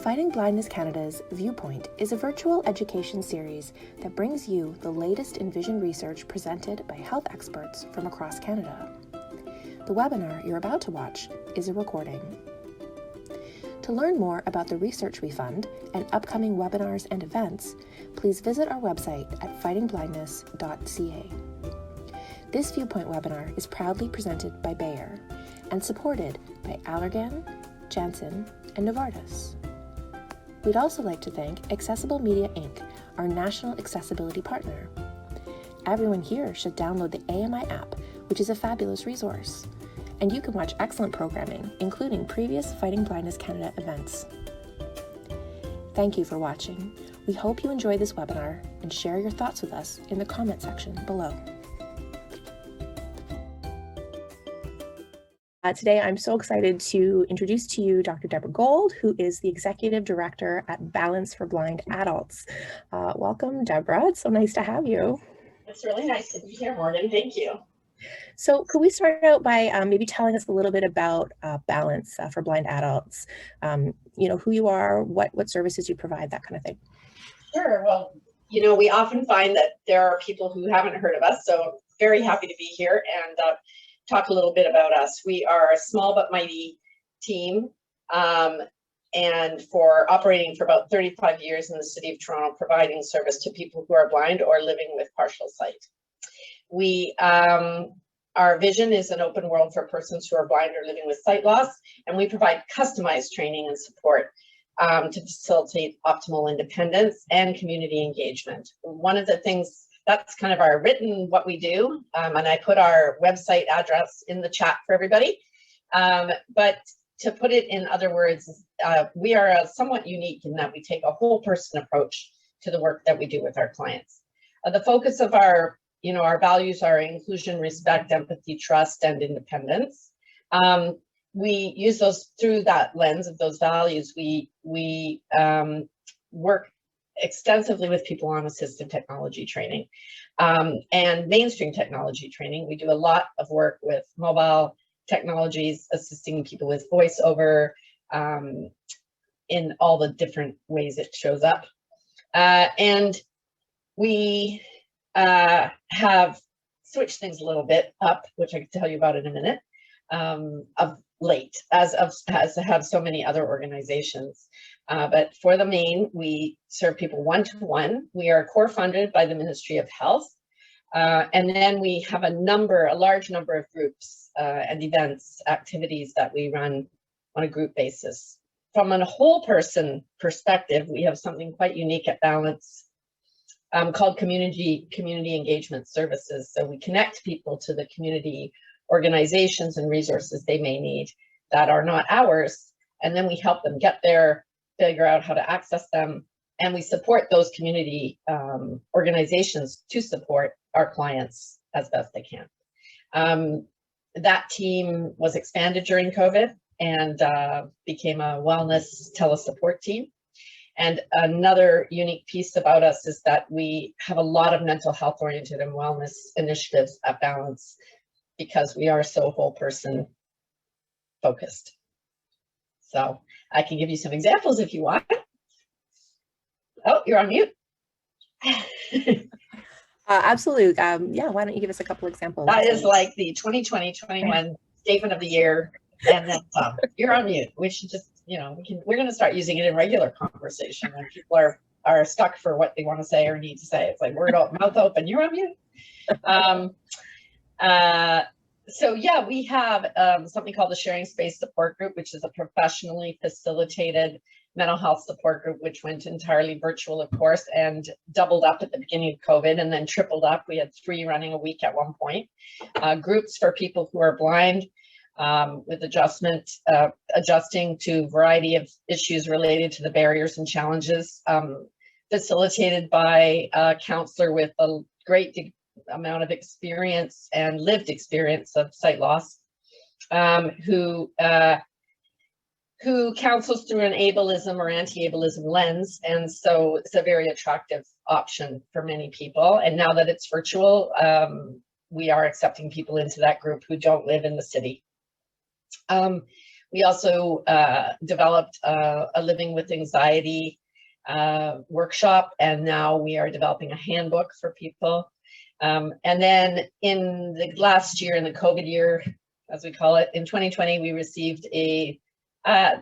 Fighting Blindness Canada's Viewpoint is a virtual education series that brings you the latest in vision research presented by health experts from across Canada. The webinar you're about to watch is a recording. To learn more about the research we fund and upcoming webinars and events, please visit our website at fightingblindness.ca. This Viewpoint webinar is proudly presented by Bayer and supported by Allergan, Janssen and Novartis. We'd also like to thank Accessible Media Inc., our national accessibility partner. Everyone here should download the AMI app, which is a fabulous resource. And you can watch excellent programming, including previous Fighting Blindness Canada events. Thank you for watching. We hope you enjoy this webinar and share your thoughts with us in the comment section below. Today, I'm so excited to introduce to you Dr. Deborah Gold, who is the Executive Director at Balance for Blind Adults. Welcome, Deborah. It's so nice to have you. It's really nice to be here, Morgan. Thank you. So could we start out by maybe telling us a little bit about Balance for Blind Adults? Who you are, what services you provide, that kind of thing. Sure. Well, we often find that there are people who haven't heard of us, so very happy to be here and talk a little bit about us. We are a small but mighty team, and operating for about 35 years in the city of Toronto, providing service to people who are blind or living with partial sight. Our vision is an open world for persons who are blind or living with sight loss, and we provide customized training and support to facilitate optimal independence and community engagement. One of the things that's kind of our written what we do, and I put our website address in the chat for everybody. But to put it in other words, we are somewhat unique in that we take a whole person approach to the work that we do with our clients. The focus of our values are inclusion, respect, empathy, trust, and independence. We use those through that lens of those values. We work extensively with people on assistive technology training and mainstream technology training. We do a lot of work with mobile technologies, assisting people with voiceover in all the different ways it shows up. And we have switched things a little bit up, which I can tell you about in a minute, of late, as have so many other organizations. But for the main, we serve people one-to-one. We are core funded by the Ministry of Health. And then we have a large number of groups and events, activities that we run on a group basis. From a whole person perspective, we have something quite unique at Balance called community engagement services. So we connect people to the community organizations and resources they may need that are not ours, and then we help them get there, figure out how to access them, and we support those community organizations to support our clients as best they can. That team was expanded during COVID and became a wellness telesupport team. And another unique piece about us is that we have a lot of mental health oriented and wellness initiatives at Balance because we are so whole person focused. So I can give you some examples if you want. Oh, you're on mute. Absolutely. Yeah, why don't you give us a couple examples? That is like the 2020-21 statement of the year, and then you're on mute. We should just, we're going to start using it in regular conversation when people are stuck for what they want to say or need to say. It's like mouth open, you're on mute. So yeah, we have something called the Sharing Space Support Group, which is a professionally facilitated mental health support group, which went entirely virtual, of course, and doubled up at the beginning of COVID and then tripled up. We had 3 running a week at one point. Groups for people who are blind with adjusting to a variety of issues related to the barriers and challenges, facilitated by a counselor with a great amount of experience and lived experience of sight loss, who counsels through an ableism or anti-ableism lens. And so it's a very attractive option for many people. And now that it's virtual, we are accepting people into that group who don't live in the city. We also developed a Living with Anxiety workshop, and now we are developing a handbook for people. And then in the last year, in the COVID year, as we call it, in 2020, we received a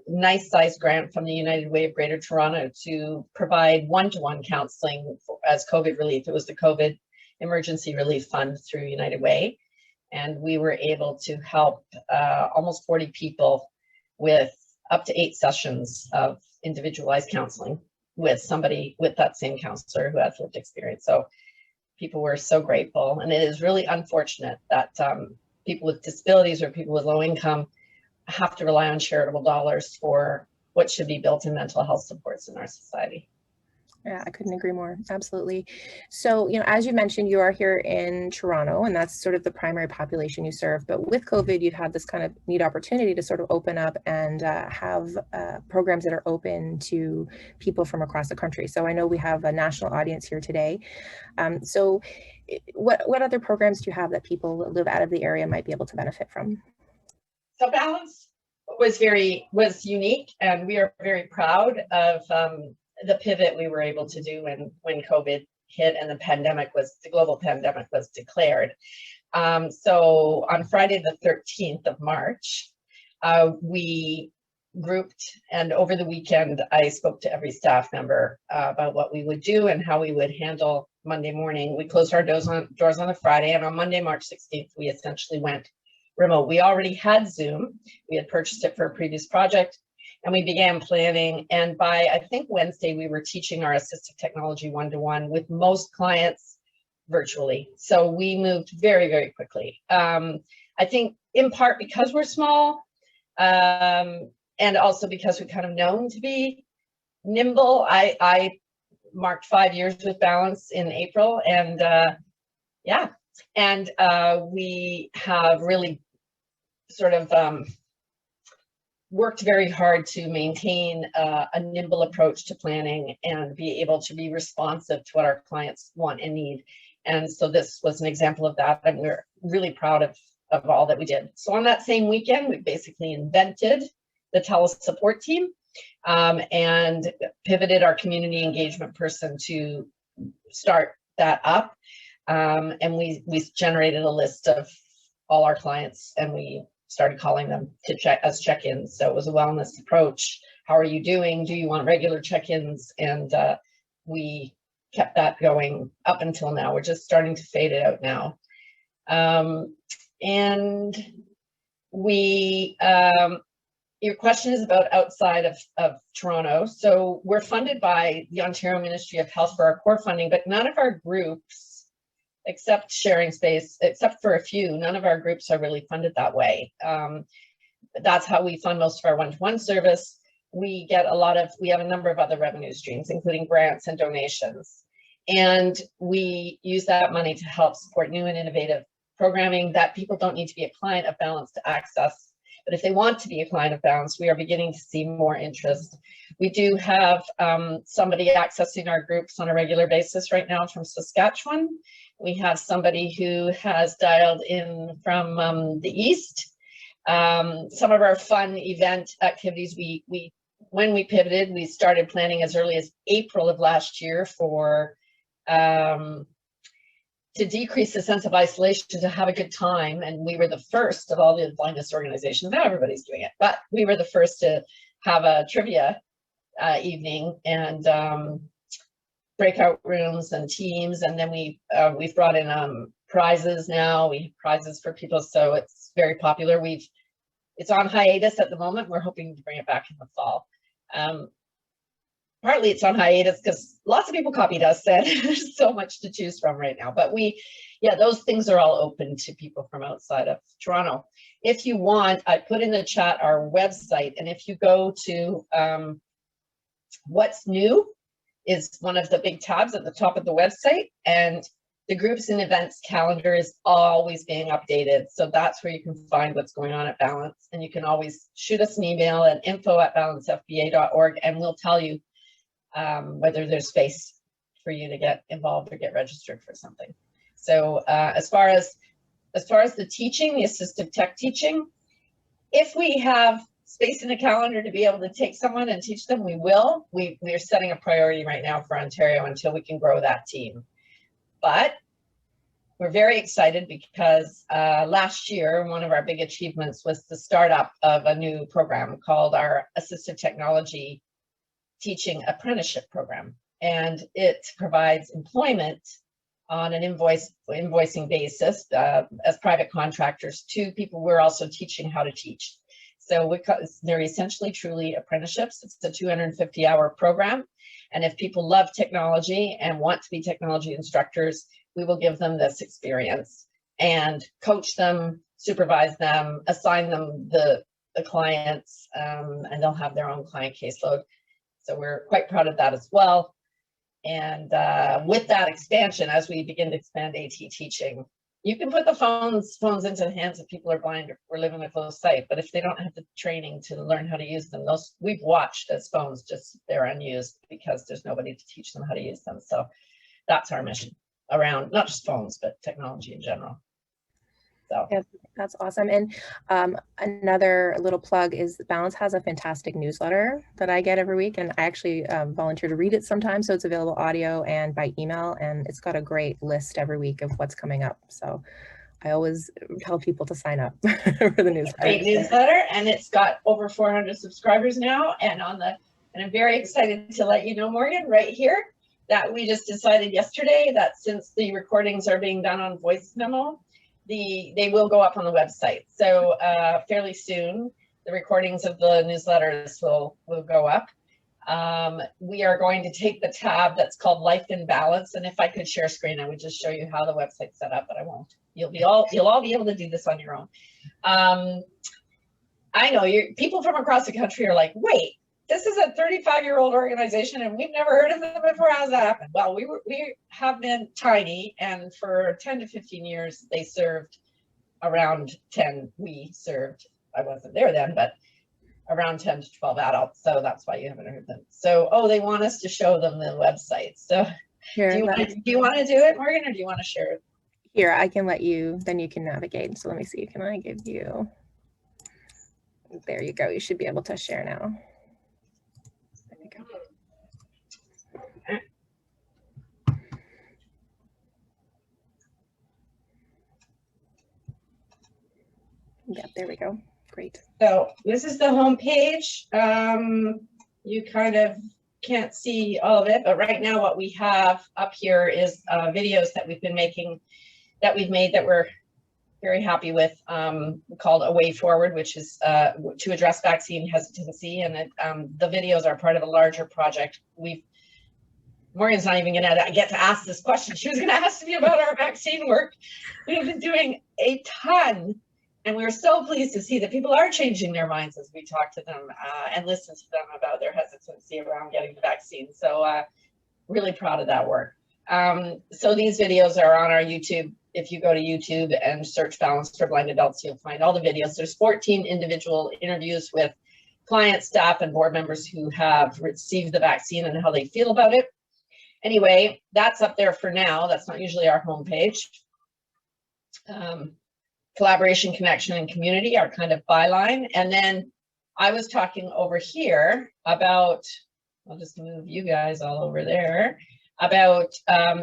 nice sized grant from the United Way of Greater Toronto to provide one-to-one counseling as COVID relief. It was the COVID Emergency Relief Fund through United Way. And we were able to help almost 40 people with up to 8 sessions of individualized counseling with somebody, with that same counselor who has lived experience. So people were so grateful. And it is really unfortunate that people with disabilities or people with low income have to rely on charitable dollars for what should be built-in mental health supports in our society. Yeah, I couldn't agree more. Absolutely. So, as you mentioned, you are here in Toronto, and that's sort of the primary population you serve. But with COVID, you've had this kind of neat opportunity to sort of open up and have programs that are open to people from across the country. So I know we have a national audience here today. So what other programs do you have that people that live out of the area might be able to benefit from? So Balance was unique, and we are very proud of the pivot we were able to do when COVID hit and the global pandemic was declared. So on Friday, the 13th of March, we grouped, and over the weekend, I spoke to every staff member about what we would do and how we would handle Monday morning. We closed our doors on a Friday, and on Monday, March 16th, we essentially went remote. We already had Zoom. We had purchased it for a previous project, and we began planning. And by, I think, Wednesday, we were teaching our assistive technology one-to-one with most clients virtually. So we moved very, very quickly. I think in part because we're small, and also because we're kind of known to be nimble. I marked 5 years with Balance in April, and yeah. And we have really sort of worked very hard to maintain a nimble approach to planning and be able to be responsive to what our clients want and need. And so this was an example of that, and we're really proud of all that we did. So on that same weekend, we basically invented the telesupport team and pivoted our community engagement person to start that up. And we generated a list of all our clients, and we started calling them to check-ins. So it was a wellness approach. How are you doing? Do you want regular check-ins? And we kept that going up until now. We're just starting to fade it out now. And we, your question is about outside of Toronto. So we're funded by the Ontario Ministry of Health for our core funding, but none of our groups, except Sharing Space, except for a few, none of our groups are really funded that way. That's how we fund most of our one-to-one service. We have a number of other revenue streams, including grants and donations. And we use that money to help support new and innovative programming that people don't need to be a client of Balance to access. But if they want to be a client of Balance, we are beginning to see more interest. We do have somebody accessing our groups on a regular basis right now from Saskatchewan. We have somebody who has dialed in from the East. Some of our fun event activities, when we pivoted, we started planning as early as April of last year for to decrease the sense of isolation, to have a good time. And we were the first of all the blindness organizations. Now everybody's doing it, but we were the first to have a trivia evening and breakout rooms and teams. And then we've brought in prizes now. We have prizes for people, so it's very popular. It's on hiatus at the moment. We're hoping to bring it back in the fall. Partly it's on hiatus because lots of people copied us and there's so much to choose from right now. But those things are all open to people from outside of Toronto. If you want, I put in the chat our website, and if you go to what's new is one of the big tabs at the top of the website, and the groups and events calendar is always being updated. So that's where you can find what's going on at Balance, and you can always shoot us an email at info@balancefba.org, and we'll tell you whether there's space for you to get involved or get registered for something. So as far as the teaching, the assistive tech teaching, if we have space in the calendar to be able to take someone and teach them, we will. We are setting a priority right now for Ontario until we can grow that team. But we're very excited because last year, one of our big achievements was the startup of a new program called our Assistive Technology Teaching Apprenticeship Program. And it provides employment on an invoicing basis as private contractors to people we're also teaching how to teach. So they're essentially truly apprenticeships. It's a 250-hour program. And if people love technology and want to be technology instructors, we will give them this experience and coach them, supervise them, assign them the clients, and they'll have their own client caseload. So we're quite proud of that as well. And with that expansion, as we begin to expand AT teaching, you can put the phones into the hands of people who are blind or living with low sight, but if they don't have the training to learn how to use them, those we've watched as phones just they're unused because there's nobody to teach them how to use them. So that's our mission around not just phones, but technology in general. So yeah, that's awesome. And another little plug is Balance has a fantastic newsletter that I get every week, and I actually volunteer to read it sometimes. So it's available audio and by email, and it's got a great list every week of what's coming up. So I always tell people to sign up for the newsletter. Great newsletter, and it's got over 400 subscribers now. And I'm very excited to let you know, Morgan, right here, that we just decided yesterday that since the recordings are being done on voice memo, they will go up on the website. So fairly soon, the recordings of the newsletters will go up. We are going to take the tab that's called Life in Balance, and if I could share screen, I would just show you how the website's set up, but I won't. You'll all be able to do this on your own. I know people from across the country are like, wait, this is a 35-year-old organization and we've never heard of them before. How's that happen? Well, we have been tiny, and for 10 to 15 years, they served around 10. We served, I wasn't there then, but around 10 to 12 adults. So that's why you haven't heard them. So, they want us to show them the website. So Here, do you want to do it, Morgan, or do you want to share it? Here, I can let you, then you can navigate. So let me see, can I give you, there you go. You should be able to share now. There you go. Yeah, there we go. Great. So this is the home page. You kind of can't see all of it, but right now what we have up here is videos that we've been making, that we're very happy with, called A Way Forward, which is to address vaccine hesitancy. And the videos are part of a larger project. Morgan's not even gonna get to ask this question. She was gonna ask me about our vaccine work. We've been doing a ton, and we're so pleased to see that people are changing their minds as we talk to them and listen to them about their hesitancy around getting the vaccine. So really proud of that work. So these videos are on our YouTube. If you go to YouTube and search Balance for Blind Adults, you'll find all the videos. There's 14 individual interviews with clients, staff, and board members who have received the vaccine and how they feel about it. Anyway, that's up there for now. That's not usually our homepage. Collaboration, connection, and community are kind of byline. And then I was talking over here about, I'll just move you guys all over there, about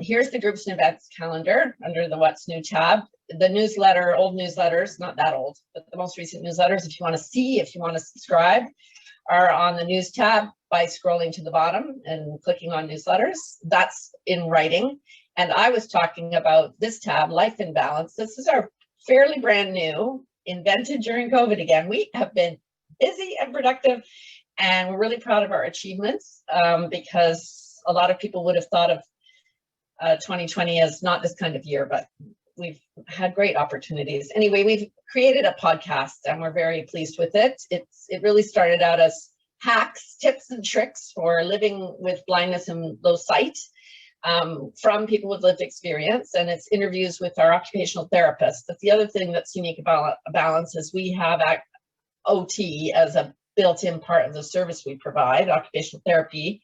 here's the groups and events calendar under the What's New tab. The newsletter, old newsletters, not that old, but the most recent newsletters, if you want to see, if you want to subscribe, are on the news tab by scrolling to the bottom and clicking on newsletters. That's in writing. And I was talking about this tab, Life in Balance. This is our fairly brand new, invented during COVID again. We have been busy and productive, and we're really proud of our achievements because a lot of people would have thought of 2020 as not this kind of year, but we've had great opportunities. Anyway, we've created a podcast and we're very pleased with it. It really started out as hacks, tips, and tricks for living with blindness and low sight from people with lived experience, and it's interviews with our occupational therapists. That's the other thing that's unique about Balance is we have OT as a built-in part of the service we provide, occupational therapy.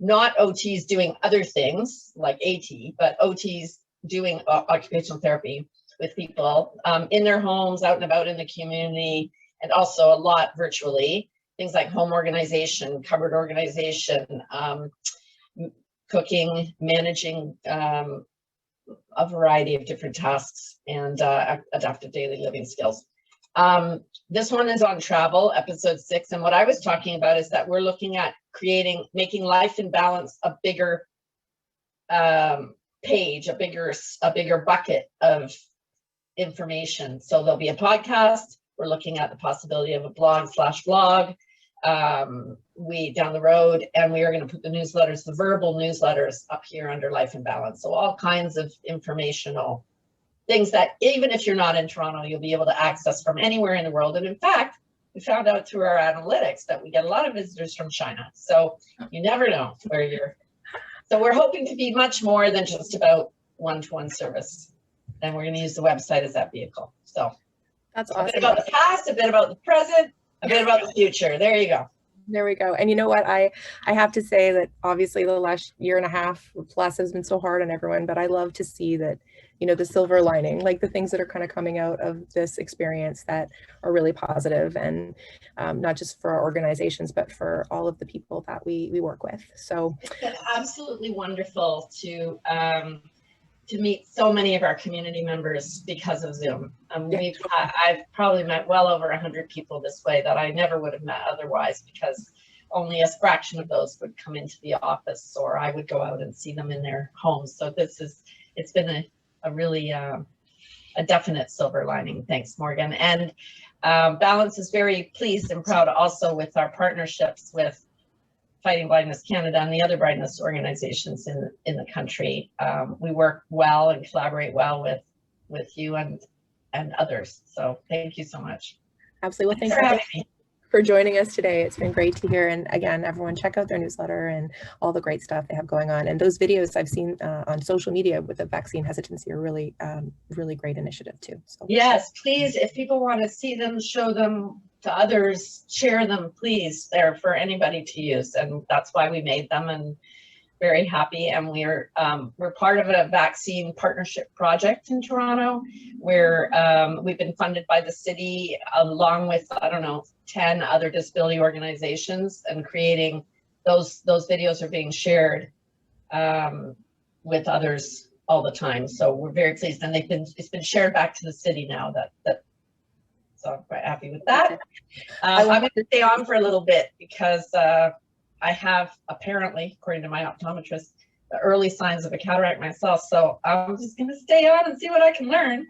Not OTs doing other things like AT, but OTs doing occupational therapy with people in their homes, out and about in the community, and also a lot virtually. Things like home organization, cupboard organization, cooking, managing a variety of different tasks, and adaptive daily living skills. This one is on travel, episode 6. And what I was talking about is that we're looking at making Life in Balance a bigger page, a bigger bucket of information. So there'll be a podcast. We're looking at the possibility of a blog/vlog down the road, and we are going to put the newsletters, the verbal newsletters, up here under Life in Balance. So all kinds of informational things that even if you're not in Toronto, you'll be able to access from anywhere in the world. And in fact, we found out through our analytics that we get a lot of visitors from China. So you never know where you're. So we're hoping to be much more than just about one-to-one service. And we're going to use the website as that vehicle. So that's awesome. A bit about the past, a bit about the present, a bit about the future. There you go. There we go. And you know what? I have to say that obviously the last year and a half plus has been so hard on everyone, but I love to see that, you know, the silver lining, like the things that are kind of coming out of this experience that are really positive, and not just for our organizations, but for all of the people that we work with. So it's been absolutely wonderful to meet so many of our community members because of Zoom. I've probably met well over 100 people this way that I never would have met otherwise, because only a fraction of those would come into the office, or I would go out and see them in their homes. So it's been a really a definite silver lining. Thanks, Morgan. And Balance is very pleased and proud also with our partnerships with Fighting Blindness Canada and the other blindness organizations in the country. We work well and collaborate well with you and others. So thank you so much. Absolutely. Well, thank you for joining us today. It's been great to hear. And again, everyone check out their newsletter and all the great stuff they have going on. And those videos I've seen on social media with the vaccine hesitancy are really, really great initiative too. So yes, please, if people want to see them, show them to others, share them, please. They're for anybody to use, and that's why we made them, and very happy. And we're part of a vaccine partnership project in Toronto, where we've been funded by the city along with, I don't know, 10 other disability organizations, and creating those videos are being shared with others all the time. So we're very pleased, and it's been shared back to the city now. So I'm quite happy with that. I'm going to stay on for a little bit because I have apparently, according to my optometrist, the early signs of a cataract myself. So I'm just going to stay on and see what I can learn.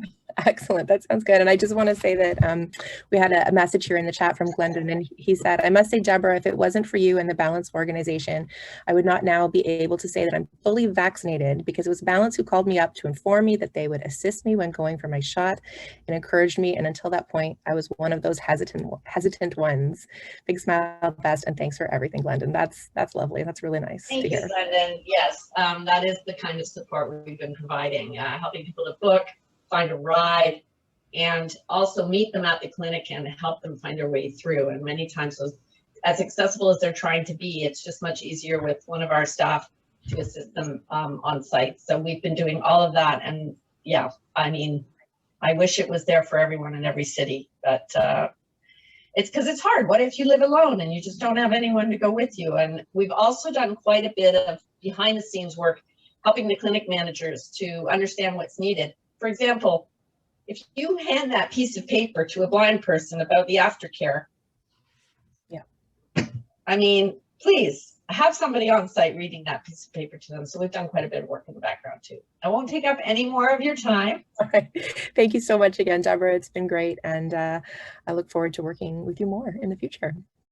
Excellent. That sounds good. And I just want to say that we had a message here in the chat from Glendon, and he said, I must say, Deborah, if it wasn't for you and the Balance organization, I would not now be able to say that I'm fully vaccinated, because it was Balance who called me up to inform me that they would assist me when going for my shot and encouraged me. And until that point, I was one of those hesitant ones. Big smile, best, and thanks for everything, Glendon. That's lovely. That's really nice to hear. Thank you, Glendon. Yes, that is the kind of support we've been providing, helping people to book, find a ride, and also meet them at the clinic and help them find their way through. And many times, as accessible as they're trying to be, it's just much easier with one of our staff to assist them on site. So we've been doing all of that. And yeah, I mean, I wish it was there for everyone in every city, but it's because it's hard. What if you live alone and you just don't have anyone to go with you? And we've also done quite a bit of behind the scenes work, helping the clinic managers to understand what's needed. For example, if you hand that piece of paper to a blind person about the aftercare, I mean, please have somebody on site reading that piece of paper to them. So we've done quite a bit of work in the background too. I won't take up any more of your time. All right. Thank you so much again, Deborah. It's been great. And I look forward to working with you more in the future.